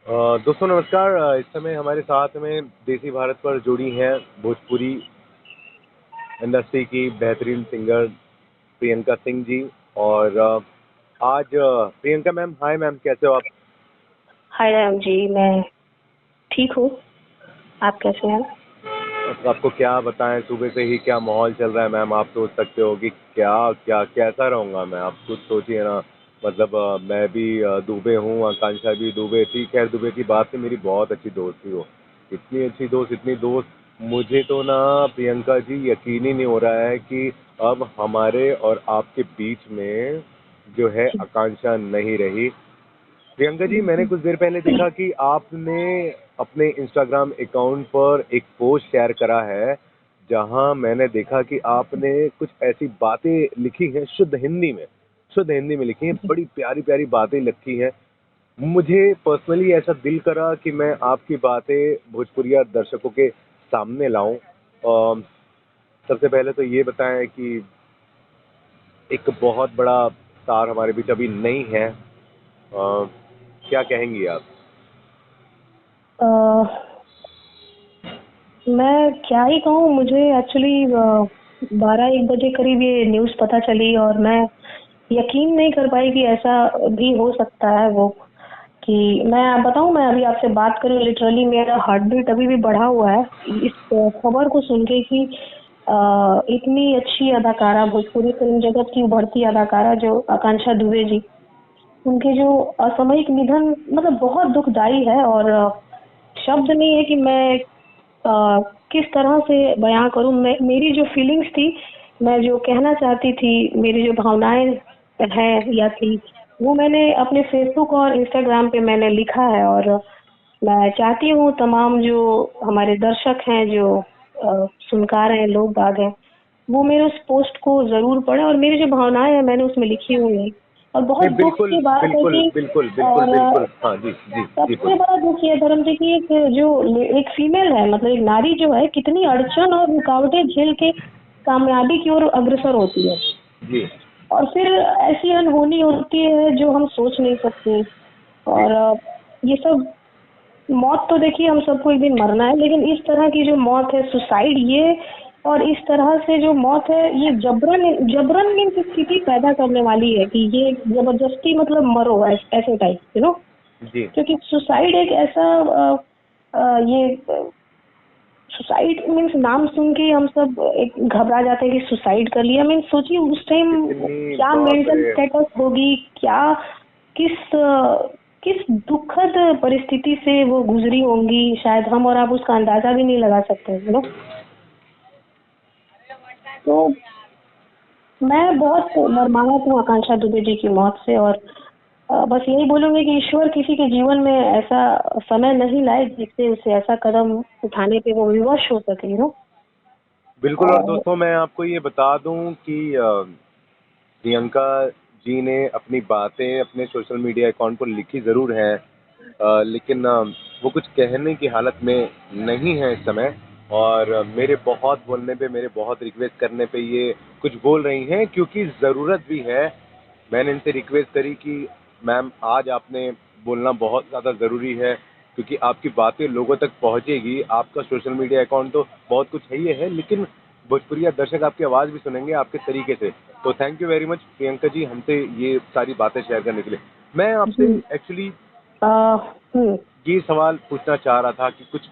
दोस्तों नमस्कार। इस समय हमारे साथ में देसी भारत पर जुड़ी हैं भोजपुरी इंडस्ट्री की बेहतरीन सिंगर प्रियंका सिंह जी। और आज प्रियंका मैम, हाय मैम, कैसे हो आप? हाय राम जी, मैं ठीक हूँ। आप कैसे हैं? तो आपको क्या बताएं, सुबह से ही क्या माहौल चल रहा है मैम। आप सोच सकते हो कि क्या क्या कैसा रहूँगा मैं, आप खुद सोचिए ना। मतलब मैं भी दुबे हूँ, आकांक्षा भी दुबे थी। खैर दुबे की बात से मेरी बहुत अच्छी दोस्त थी वो। इतनी अच्छी दोस्त, इतनी दोस्त। मुझे तो ना प्रियंका जी यकीन ही नहीं हो रहा है कि अब हमारे और आपके बीच में जो है आकांक्षा नहीं रही। प्रियंका जी, मैंने कुछ देर पहले देखा कि आपने अपने इंस्टाग्राम अकाउंट पर एक पोस्ट शेयर करा है, जहां मैंने देखा कि आपने कुछ ऐसी बातें लिखी हैं शुद्ध हिंदी में लिखी हैं। बड़ी प्यारी प्यारी बातें लिखी हैं। मुझे पर्सनली ऐसा दिल करा कि मैं आपकी बातें भोजपुरिया दर्शकों के सामने लाऊं। सबसे पहले तो ये बताएं कि एक बहुत बड़ा स्टार हमारे बीच अभी नहीं है। क्या कहेंगी आप? मैं क्या ही कहूँ, मुझे एक्चुअली 12-1 बजे करीब ये न्यूज़ पता चली और मैं यकीन नहीं कर पाई कि ऐसा भी हो सकता है। वो कि मैं बताऊँ, मैं अभी आपसे बात करूँ, लिटरली मेरा हार्ट बीट अभी भी बढ़ा हुआ है इस खबर को सुन के कि इतनी अच्छी अदाकारा, भोजपुरी फिल्म जगत की उभरती अदाकारा जो आकांक्षा दुबे जी, उनके जो असामयिक निधन मतलब बहुत दुखदाई है। और शब्द नहीं है कि मैं किस तरह से बयां करूं। मेरी जो फीलिंग्स थी, मैं जो कहना चाहती थी, मेरी जो भावनाएं हैं या थी, वो मैंने अपने फेसबुक और इंस्टाग्राम पे मैंने लिखा है। और मैं चाहती हूँ तमाम जो हमारे दर्शक हैं, जो सुनकार हैं, लोग बाग हैं, वो मेरे उस पोस्ट को जरूर पढ़ें और मेरी जो भावनाएं हैं मैंने उसमें लिखी हुई है। और बहुत नहीं, दुख बिल्कुल की बात है बिल्कुल कि बिल्कुल बिल्कुल और बिल्कुल। हाँ जी जी जी, सबसे बोलिए। बड़ा दुख ये धर्म जी की एक फीमेल है, मतलब एक नारी जो है, कितनी अड़चन और रुकावटें झेल के कामयाबी की ओर अग्रसर होती है। जी और फिर ऐसी अनहोनी होती है जो हम सोच नहीं सकते। जी। और ये सब मौत तो देखिए हम सबको एक दिन मरना है, लेकिन इस तरह की जो मौत है, सुसाइड, ये और इस तरह से जो मौत है, ये जबरन जबरन की स्थिति पैदा करने वाली है कि ये जबरदस्ती मतलब मरो ऐसे टाइप, जी क्योंकि सुसाइड एक ऐसा ये सुसाइड मीन्स नाम सुन के हम सब एक घबरा जाते हैं कि सुसाइड कर लिया। मीन्स सोचिए उस टाइम इतनी क्या बाप मेंटल रे। स्टेटस होगी, क्या किस किस दुखद परिस्थिति से वो गुजरी होंगी, शायद हम और आप उसका अंदाजा भी नहीं लगा सकते, तो मैं बहुत मर्माहत हूँ आकांक्षा दुबे जी की मौत से। और बस यही बोलूंगी कि ईश्वर किसी के जीवन में ऐसा समय नहीं लाए जिससे उसे ऐसा कदम उठाने पे वो विवश हो सके, बिल्कुल। और और दोस्तों मैं आपको ये बता दूं कि प्रियंका जी ने अपनी बातें अपने सोशल मीडिया अकाउंट पर लिखी ज़रूर हैं, लेकिन वो कुछ कहने की हालत में नहीं है इस समय। और मेरे बहुत बोलने पे, मेरे बहुत रिक्वेस्ट करने पे ये कुछ बोल रही हैं, क्योंकि ज़रूरत भी है। मैंने इनसे रिक्वेस्ट करी कि मैम आज आपने बोलना बहुत ज़्यादा ज़रूरी है, क्योंकि आपकी बातें लोगों तक पहुंचेगी। आपका सोशल मीडिया अकाउंट तो बहुत कुछ है ही है, लेकिन भोजपुरिया दर्शक आपकी आवाज़ भी सुनेंगे आपके तरीके से। तो thank you very much Priyanka ji, हमसे ये सारी बातें शेयर करने के लिए। मैं आपसे जी एक्चुअली आ, हम्म, ये सवाल पूछना चाह रहा था कि कुछ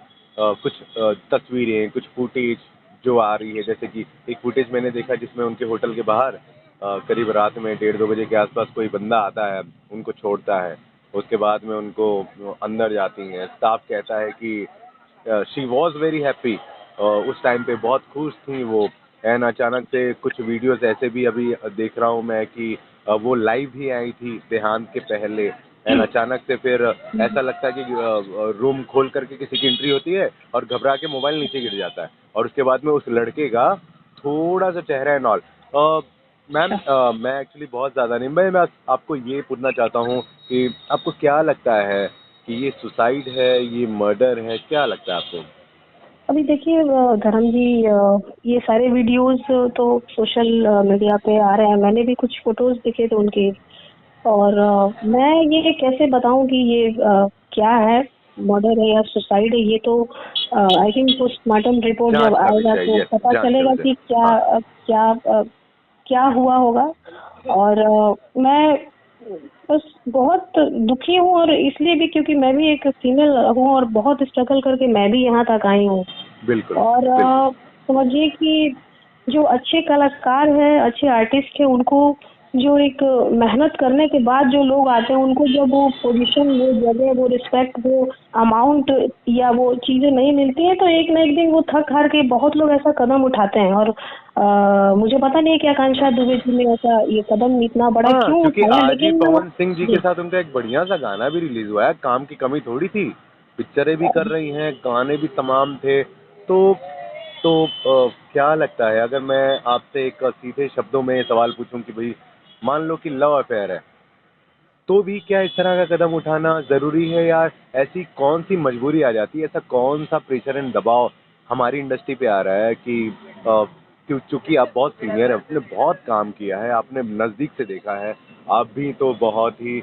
तस्वीरें, कुछ फुटेज जो आ रही है, जैसे कि एक फुटेज मैंने देखा जिसमें उनके होटल के बाहर करीब रात में 1:30-2 बजे के आसपास कोई बंदा आता है, उनको छोड़ता है। उसके बाद में उनको अंदर जाती हैं। स्टाफ कहता है कि शी वॉज वेरी हैप्पी, उस टाइम पे बहुत खुश थी वो। एंड अचानक से कुछ वीडियोस ऐसे भी अभी देख रहा हूँ मैं कि वो लाइव ही आई थी देहांत के पहले। एंड अचानक से फिर ऐसा लगता है कि रूम खोल करके किसी की एंट्री होती है और घबरा के मोबाइल नीचे गिर जाता है, और उसके बाद में उस लड़के का थोड़ा सा चेहरा एंड ऑल। मैम, अच्छा। मैं एक्चुअली बहुत ज़्यादा नहीं, मैं आपको ये पूछना चाहता हूँ कि आपको क्या लगता है कि ये सुसाइड है, ये मर्डर है, क्या लगता है आपको? अभी देखिए धर्म जी, ये सारे वीडियोस तो सोशल मीडिया पे आ रहे हैं। मैंने भी कुछ फोटोज देखे थे उनके। और मैं ये कैसे बताऊं कि ये क्या है, मर्डर है या सुसाइड है, ये तो आई थिंक पोस्टमार्टम रिपोर्ट जांच जब का आएगा विषय, तो यस, पता जांच का चलेगा विषय। कि क्या हाँ, क्या क्या हुआ होगा। और मैं बस बहुत दुखी हूँ, और इसलिए भी क्योंकि मैं भी एक फीमेल हूँ और बहुत स्ट्रगल करके मैं भी यहाँ तक आई हूँ। बिल्कुल और बिल्कुल। समझिए कि जो अच्छे कलाकार हैं, अच्छे आर्टिस्ट हैं, उनको जो एक मेहनत करने के बाद जो लोग आते हैं, उनको जब वो पोजीशन, वो जगह, वो रिस्पेक्ट, वो अमाउंट या वो चीजें नहीं मिलती हैं, तो एक ना एक दिन वो थक हार के बहुत लोग ऐसा कदम उठाते हैं। और मुझे पता नहीं कि आकांक्षा दुबे जी ने ऐसा ये कदम इतना बड़ा हाँ, क्यों क्योंकि उठाया, आज ही लेकिन पवन सिंह जी के जी। साथ उनका एक बढ़िया सा गाना भी रिलीज हुआ है। काम की कमी थोड़ी थी, पिक्चरें भी कर रही हैं, गाने भी तमाम थे। तो क्या लगता है, अगर मैं आपसे एक सीधे शब्दों में सवाल पूछूं कि भाई मान लो कि लव अफेयर है, तो भी क्या इस तरह का कदम उठाना ज़रूरी है, या ऐसी कौन सी मजबूरी आ जाती है, ऐसा कौन सा प्रेशर एंड दबाव हमारी इंडस्ट्री पे आ रहा है कि चूंकि आप बहुत सीनियर हैं, आपने बहुत काम किया है, आपने नज़दीक से देखा है, आप भी तो बहुत ही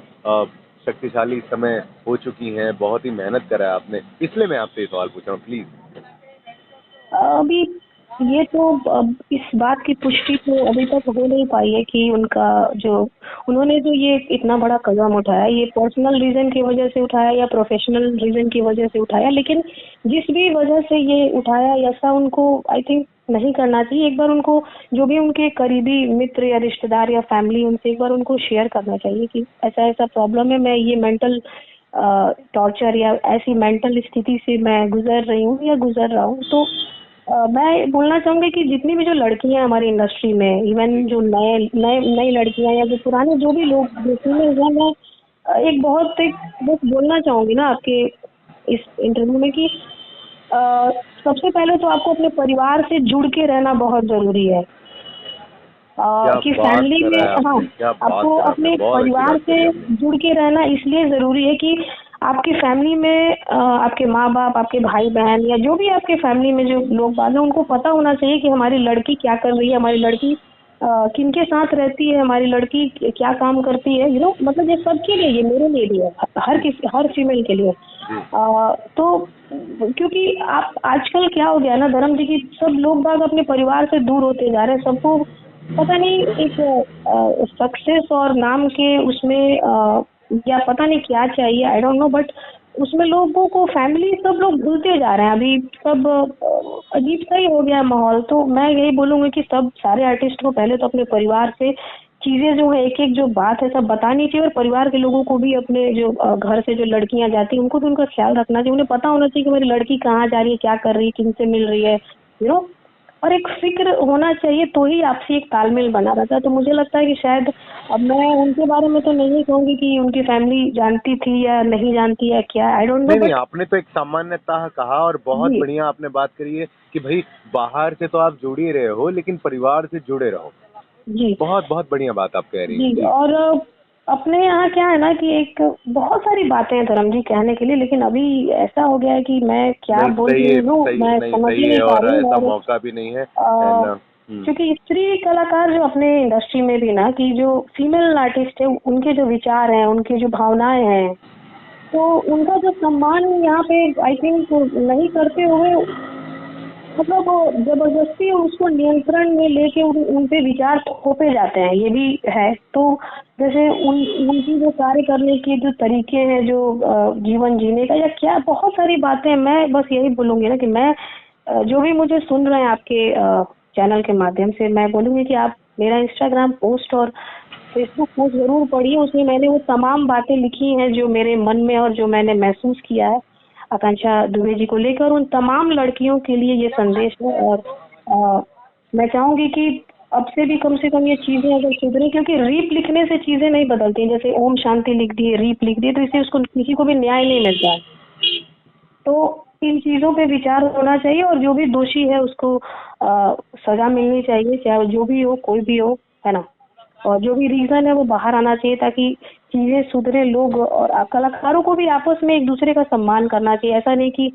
शक्तिशाली इस समय हो चुकी हैं, बहुत ही मेहनत करा है आपने, इसलिए मैं आपसे ये सवाल पूछ रहा हूँ प्लीज़। अभी ये तो अब इस बात की पुष्टि तो अभी तक हो नहीं पाई है कि उनका जो उन्होंने जो ये इतना बड़ा कदम उठाया, ये पर्सनल रीजन की वजह से उठाया या प्रोफेशनल रीजन की वजह से उठाया, लेकिन जिस भी वजह से ये उठाया, ऐसा उनको आई थिंक नहीं करना चाहिए। एक बार उनको जो भी उनके करीबी मित्र या रिश्तेदार या फैमिली, उनसे एक बार उनको शेयर करना चाहिए कि ऐसा ऐसा प्रॉब्लम है, मैं ये मेंटल टॉर्चर या ऐसी मेंटल स्थिति से मैं गुजर रही हूँ या गुजर रहा हूँ। तो मैं बोलना चाहूंगी कि जितनी भी जो लड़कियां हमारी इंडस्ट्री में, इवन जो नए नए नई लड़कियां या जो पुराने जो भी लोग जो फीमेल हैं, मैं एक बस बोलना चाहूंगी ना आपके इस इंटरव्यू में कि अ, सबसे पहले तो आपको अपने परिवार से जुड़ के रहना बहुत जरूरी है। क्या कि बात फैमिली करा में, है हाँ, आपने, क्या बात आपको करा आपने, अपने बहुत अच्छी परिवार बात से करी आपने। जुड़ के रहना इसलिए जरूरी है कि आपकी फैमिली में आपके माँ बाप, आपके भाई बहन या जो भी आपके फैमिली में जो लोग बाग हैं, उनको पता होना चाहिए कि हमारी लड़की क्या कर रही है, हमारी लड़की किनके साथ रहती है, हमारी लड़की क्या काम करती है, मतलब ये सबके लिए, ये मेरे लिए भी है, हर फीमेल के लिए। जी। तो क्योंकि आप आजकल क्या हो गया ना धर्म जी की, सब लोग बाग अपने परिवार से दूर होते जा रहे हैं। सबको पता नहीं एक सक्सेस और नाम के उसमें या पता नहीं क्या चाहिए, आई डोंट नो, बट उसमें लोगों को फैमिली सब लोग भूलते जा रहे हैं। अभी सब अजीब सा ही हो गया है माहौल। तो मैं यही बोलूंगी कि सब सारे आर्टिस्ट को पहले तो अपने परिवार से चीजें जो है, एक एक जो बात है सब बतानी चाहिए, और परिवार के लोगों को भी अपने जो घर से जो लड़कियां जाती हैं उनको भी उनका ख्याल रखना चाहिए। उन्हें पता होना चाहिए कि मेरी लड़की कहाँ जा रही है, क्या कर रही है, किनसे मिल रही है, और एक फिक्र होना चाहिए, तो ही आपसी एक तालमेल बना रहता है। तो मुझे लगता है कि शायद, अब मैं उनके बारे में तो नहीं कहूंगी कि उनकी फैमिली जानती थी या नहीं जानती है क्या, आई डोंट नो, नहीं नहीं, बट आपने तो एक सामान्यतः कहा और बहुत जी बढ़िया आपने बात करी है कि भाई बाहर से तो आप जुड़ ही रहे हो, लेकिन परिवार से जुड़े रहो। जी बहुत बहुत बढ़िया बात आप कह रही हैं जी। जी। और अपने यहाँ क्या है ना कि एक बहुत सारी बातें हैं धर्म जी कहने के लिए, लेकिन अभी ऐसा हो गया है कि मैं क्या नहीं बोल सही रही है, हूँ सही मैं नहीं समझ सही ही है, नहीं पा और रही हूँ। ऐसा और मौका भी नहीं है एंड अ, क्योंकि स्त्री कलाकार जो अपने इंडस्ट्री में भी ना, कि जो फीमेल आर्टिस्ट है, उनके जो विचार हैं, उनकी जो भावनाएं हैं, तो उनका जो सम्मान यहाँ पे आई थिंक नहीं करते हुए, मतलब वो जबरदस्ती उसको नियंत्रण में लेके उन पे विचार थोपे जाते हैं, ये भी है। तो जैसे उनकी जो कार्य करने के जो तरीके हैं, जो जीवन जीने का या क्या, बहुत सारी बातें हैं। मैं बस यही बोलूंगी ना कि मैं जो भी मुझे सुन रहे हैं आपके चैनल के माध्यम से, मैं बोलूंगी कि आप मेरा इंस्टाग्राम पोस्ट और फेसबुक पोस्ट जरूर पढ़िए। उसमें मैंने वो तमाम बातें लिखी हैं जो मेरे मन में और जो मैंने महसूस किया है आकांक्षा दुबे जी को लेकर। उन तमाम लड़कियों के लिए ये संदेश है। और मैं चाहूंगी कि अब से कम ये चीजें अगर सुधरे, क्योंकि रीप लिखने से चीजें नहीं बदलती। जैसे ओम शांति लिख दिए, रीप लिख दिए, तो इससे उसको किसी को भी न्याय नहीं मिलता है। तो इन चीजों पे विचार होना चाहिए, और जो भी दोषी है उसको सजा मिलनी चाहिए, चाहे वो जो भी हो, कोई भी हो, है ना। और जो भी रीजन है वो बाहर आना चाहिए, ताकि चीजें सुधरे। लोग और कलाकारों को भी आपस में एक दूसरे का सम्मान करना चाहिए। ऐसा नहीं कि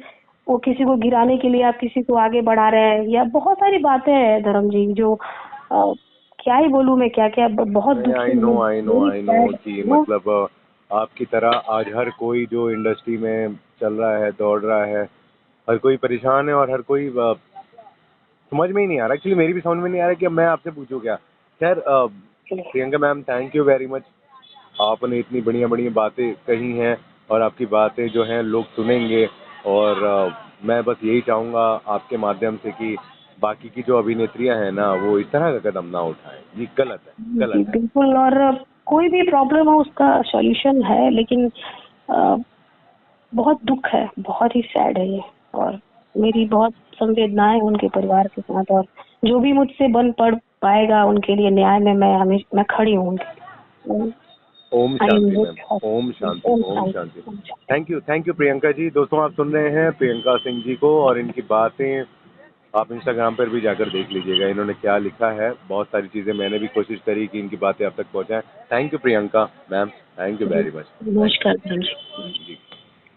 वो किसी को गिराने के लिए आप किसी को आगे बढ़ा रहे हैं, या बहुत सारी बातें हैं धर्म जी जो क्या ही बोलूं मैं, क्या क्या बहुत नहीं, दुखी हूँ, I know very I know sad. कि मतलब आपकी तरह आज हर कोई जो इंडस्ट्री में चल रहा है, दौड़ रहा है, हर कोई परेशान है और हर कोई समझ में ही नहीं आ रहा। एक्चुअली मेरी भी समझ में नहीं आ रहा कि अब मैं आपसे पूछूं क्या। खैर Priyanka ma'am, thank you very much. आपने इतनी बढ़िया बढ़िया बातें कही हैं और आपकी बातें जो हैं लोग सुनेंगे। और मैं बस यही चाहूँगा आपके माध्यम से कि बाकी की जो अभिनेत्रियां हैं ना, वो इस तरह का कदम ना उठाएं। ये गलत है, जी गलत है। बिल्कुल। और कोई भी प्रॉब्लम हो उसका सॉल्यूशन है, लेकिन बहुत दुख है, बहुत ही सैड है ये। और मेरी बहुत संवेदनाएं उनके परिवार के साथ, और जो भी मुझसे बन पड़ पाएगा उनके लिए न्याय में मैं खड़ी हूँ उनके। ओम आई शांति विश। मैम, ओम शांति, ओम ओम शांति। शांति, ओम शांति। Thank you Priyanka ji. दोस्तों, आप सुन रहे हैं प्रियंका सिंह जी को और इनकी बातें आप इंस्टाग्राम पर भी जाकर देख लीजिएगा इन्होंने क्या लिखा है। बहुत सारी चीज़ें मैंने भी कोशिश करी कि इनकी बातें आप तक पहुँचाएं। Thank you Priyanka ma'am, thank you very much. Thank नमस्कार यू बहन जी। जी।